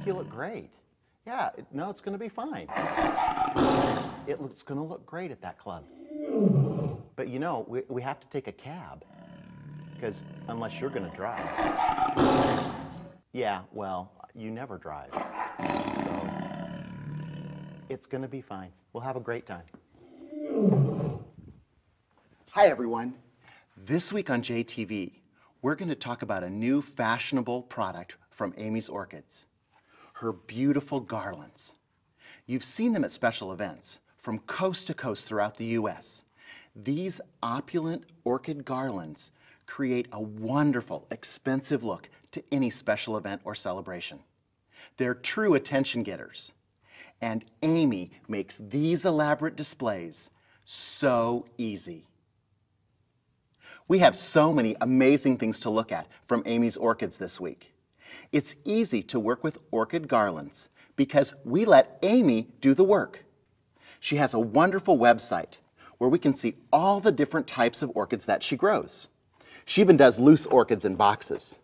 think you look great. Yeah, no, it's going to be fine. It's going to look great at that club. But you know, we have to take a cab, because unless you're going to drive. Yeah, well, you never drive. So it's going to be fine. We'll have a great time. Hi, everyone. This week on JTV, we're going to talk about a new fashionable product from Amy's Orchids, her beautiful garlands. You've seen them at special events from coast to coast throughout the U.S. These opulent orchid garlands create a wonderful, expensive look to any special event or celebration. They're true attention getters. And Amy makes these elaborate displays so easy. We have so many amazing things to look at from Amy's Orchids this week. It's easy to work with orchid garlands because we let Amy do the work. She has a wonderful website where we can see all the different types of orchids that she grows. She even does loose orchids in boxes.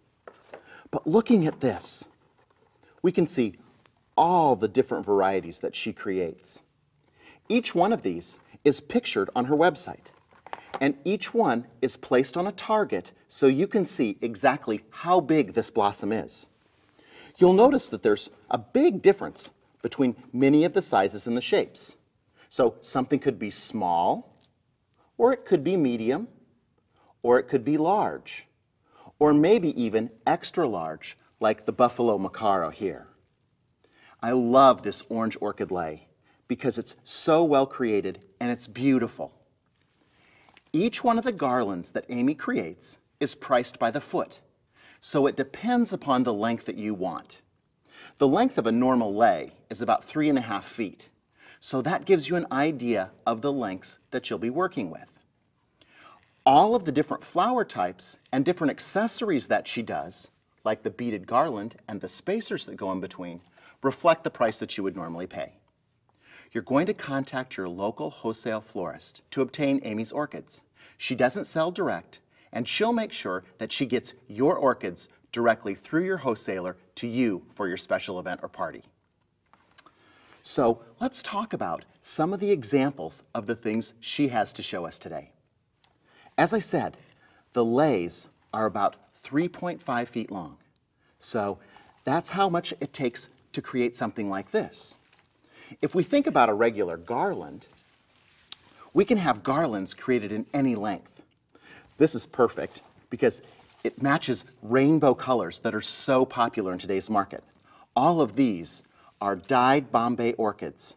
But looking at this, we can see all the different varieties that she creates. Each one of these is pictured on her website, and each one is placed on a target so you can see exactly how big this blossom is. You'll notice that there's a big difference between many of the sizes and the shapes. So something could be small, or it could be medium, or it could be large, or maybe even extra large, like the Buffalo Macaro here. I love this orange orchid lei because it's so well created and it's beautiful. Each one of the garlands that Amy creates is priced by the foot, so it depends upon the length that you want. The length of a normal lei is about 3.5 feet, so that gives you an idea of the lengths that you'll be working with. All of the different flower types and different accessories that she does, like the beaded garland and the spacers that go in between, reflect the price that you would normally pay. You're going to contact your local wholesale florist to obtain Amy's orchids. She doesn't sell direct, and she'll make sure that she gets your orchids directly through your wholesaler to you for your special event or party. So let's talk about some of the examples of the things she has to show us today. As I said, the leis are about 3.5 feet long. So that's how much it takes to create something like this. If we think about a regular garland, we can have garlands created in any length. This is perfect because it matches rainbow colors that are so popular in today's market. All of these are dyed Bombay orchids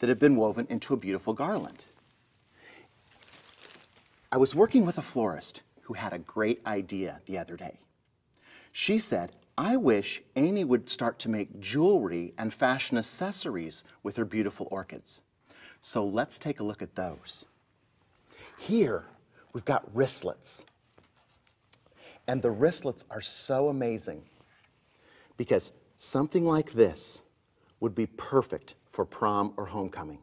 that have been woven into a beautiful garland. I was working with a florist who had a great idea the other day. She said, I wish Amy would start to make jewelry and fashion accessories with her beautiful orchids. So let's take a look at those. Here, we've got wristlets. And the wristlets are so amazing because something like this would be perfect for prom or homecoming.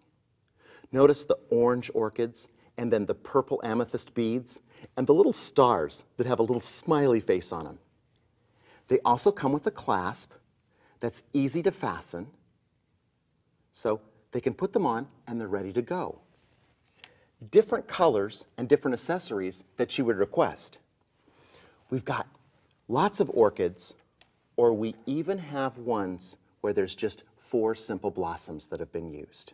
Notice the orange orchids and then the purple amethyst beads and the little stars that have a little smiley face on them. They also come with a clasp that's easy to fasten, so they can put them on and they're ready to go. Different colors and different accessories that you would request. We've got lots of orchids, or we even have ones where there's just 4 simple blossoms that have been used.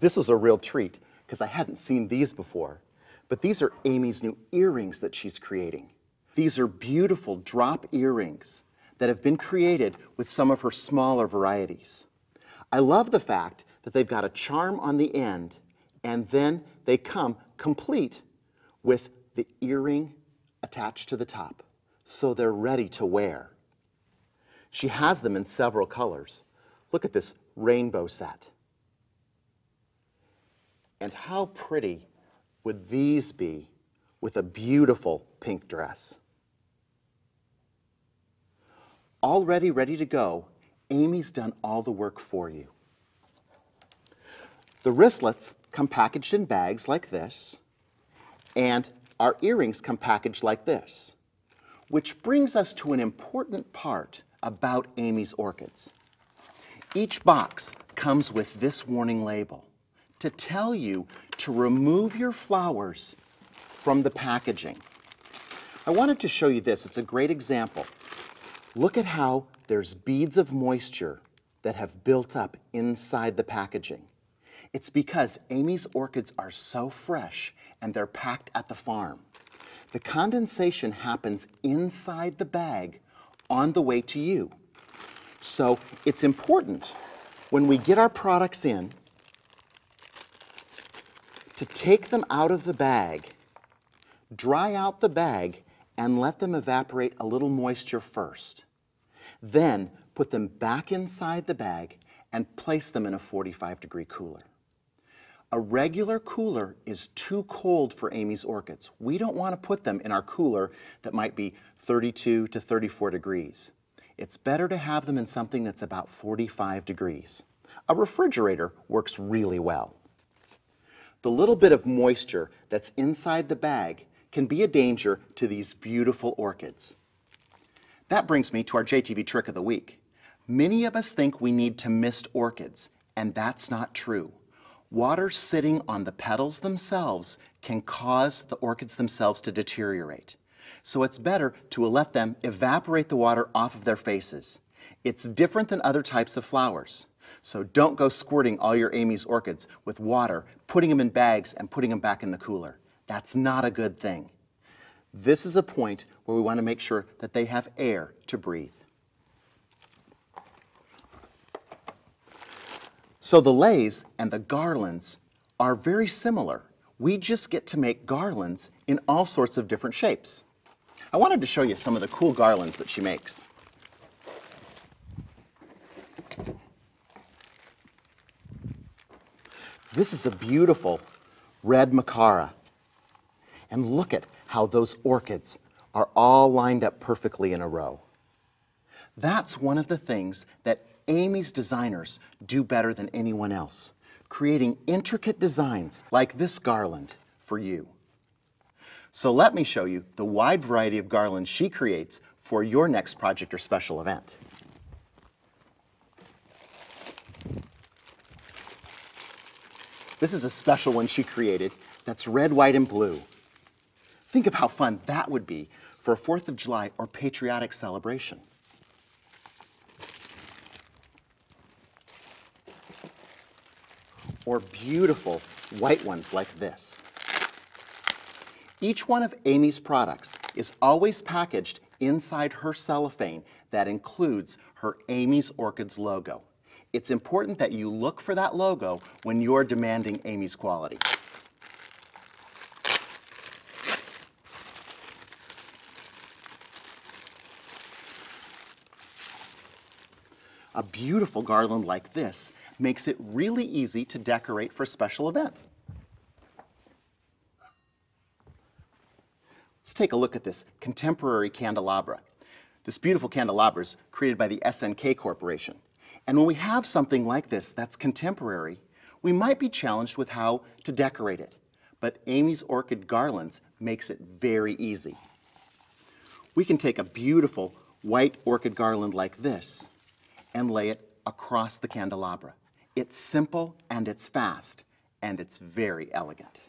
This was a real treat because I hadn't seen these before, but these are Amy's new earrings that she's creating. These are beautiful drop earrings that have been created with some of her smaller varieties. I love the fact that they've got a charm on the end, and then they come complete with the earring attached to the top, so they're ready to wear. She has them in several colors. Look at this rainbow set. And how pretty would these be with a beautiful pink dress? Already ready to go, Amy's done all the work for you. The wristlets come packaged in bags like this, and our earrings come packaged like this, which brings us to an important part about Amy's Orchids. Each box comes with this warning label to tell you to remove your flowers from the packaging. I wanted to show you this. It's a great example. Look at how there's beads of moisture that have built up inside the packaging. It's because Amy's orchids are so fresh and they're packed at the farm. The condensation happens inside the bag on the way to you. So it's important when we get our products in to take them out of the bag, dry out the bag, and let them evaporate a little moisture first. Then put them back inside the bag and place them in a 45-degree cooler. A regular cooler is too cold for Amy's orchids. We don't want to put them in our cooler that might be 32 to 34 degrees. It's better to have them in something that's about 45 degrees. A refrigerator works really well. The little bit of moisture that's inside the bag can be a danger to these beautiful orchids. That brings me to our JTV trick of the week. Many of us think we need to mist orchids, and that's not true. Water sitting on the petals themselves can cause the orchids themselves to deteriorate. So it's better to let them evaporate the water off of their faces. It's different than other types of flowers. So don't go squirting all your Amy's orchids with water, putting them in bags and putting them back in the cooler. That's not a good thing. This is a point where we want to make sure that they have air to breathe. So the Leis and the garlands are very similar. We just get to make garlands in all sorts of different shapes. I wanted to show you some of the cool garlands that she makes. This is a beautiful red macara. And look at how those orchids are all lined up perfectly in a row. That's one of the things that Amy's designers do better than anyone else, creating intricate designs like this garland for you. So let me show you the wide variety of garlands she creates for your next project or special event. This is a special one she created that's red, white, and blue. Think of how fun that would be for a 4th of July or patriotic celebration. Or beautiful white ones like this. Each one of Amy's products is always packaged inside her cellophane that includes her Amy's Orchids logo. It's important that you look for that logo when you're demanding Amy's quality. A beautiful garland like this makes it really easy to decorate for a special event. Let's take a look at this contemporary candelabra. This beautiful candelabra is created by the SNK Corporation. And when we have something like this that's contemporary, we might be challenged with how to decorate it. But Amy's Orchid Garlands makes it very easy. We can take a beautiful white orchid garland like this and lay it across the candelabra. It's simple and it's fast and it's very elegant.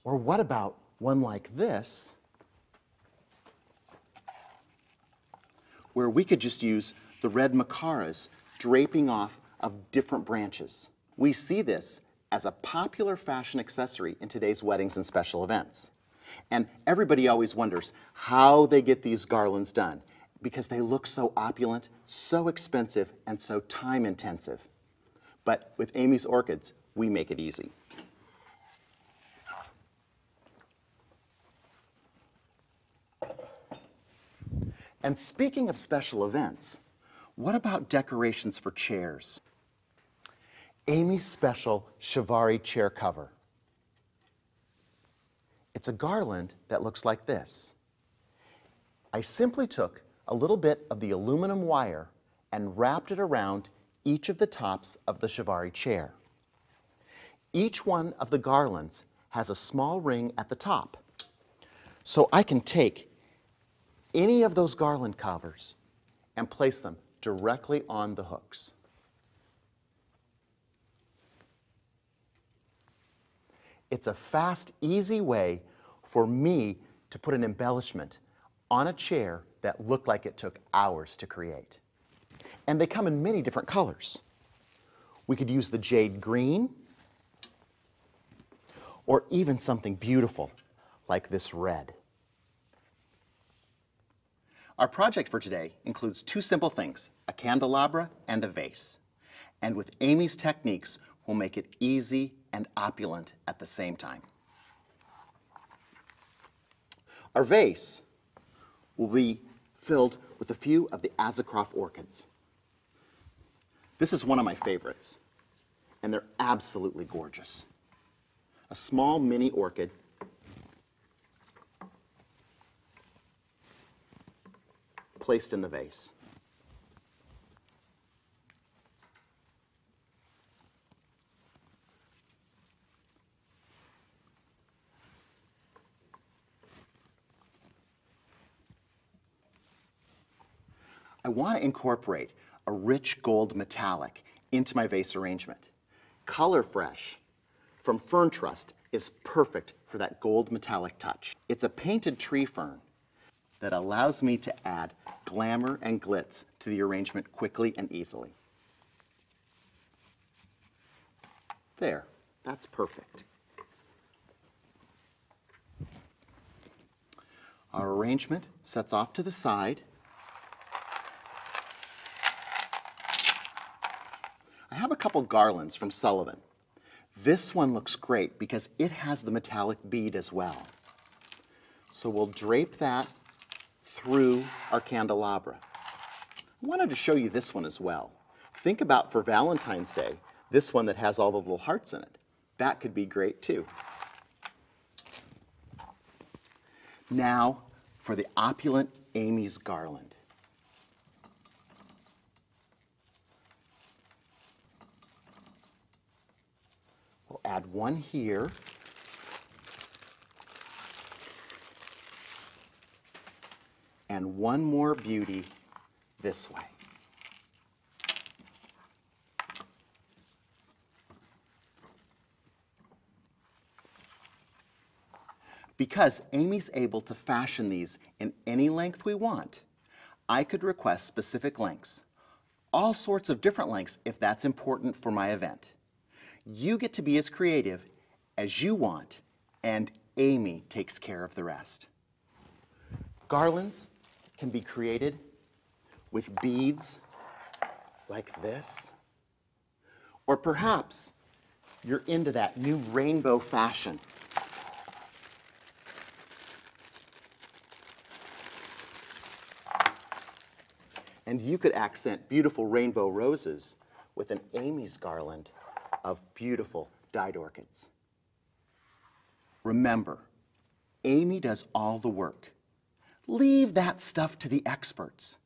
Or what about one like this, where we could just use the red macaras draping off of different branches. We see this as a popular fashion accessory in today's weddings and special events. And everybody always wonders how they get these garlands done, because they look so opulent, so expensive, and so time intensive. But with Amy's Orchids, we make it easy. And speaking of special events, what about decorations for chairs? Amy's special Chiavari chair cover. It's a garland that looks like this. I simply took a little bit of the aluminum wire and wrapped it around each of the tops of the Chiavari chair. Each one of the garlands has a small ring at the top. So I can take any of those garland covers and place them directly on the hooks. It's a fast, easy way for me to put an embellishment on a chair that looked like it took hours to create. And they come in many different colors. We could use the jade green, or even something beautiful like this red. Our project for today includes two simple things, a candelabra and a vase. And with Amy's techniques, we'll make it easy and opulent at the same time. Our vase will be filled with a few of the Azzacroft orchids. This is one of my favorites, and they're absolutely gorgeous. A small mini orchid placed in the vase. I want to incorporate a rich gold metallic into my vase arrangement. Color Fresh from Fern Trust is perfect for that gold metallic touch. It's a painted tree fern that allows me to add glamour and glitz to the arrangement quickly and easily. There, that's perfect. Our arrangement sets off to the side. I have a couple garlands from Sullivan. This one looks great because it has the metallic bead as well. So we'll drape that through our candelabra. I wanted to show you this one as well. Think about for Valentine's Day, this one that has all the little hearts in it. That could be great too. Now for the opulent Amy's garland. We'll add one here. And one more beauty this way. Because Amy's able to fashion these in any length we want, I could request specific lengths, all sorts of different lengths if that's important for my event. You get to be as creative as you want, and Amy takes care of the rest. Garlands can be created with beads like this, or perhaps you're into that new rainbow fashion. And you could accent beautiful rainbow roses with an Amy's garland of beautiful dyed orchids. Remember, Amy does all the work. Leave that stuff to the experts.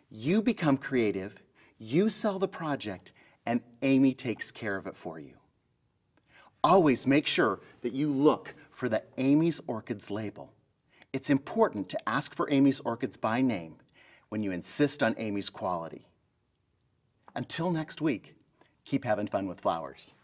You become creative, you sell the project, and Amy takes care of it for you. Always make sure that you look for the Amy's Orchids label. It's important to ask for Amy's Orchids by name when you insist on Amy's quality. Until next week, keep having fun with flowers.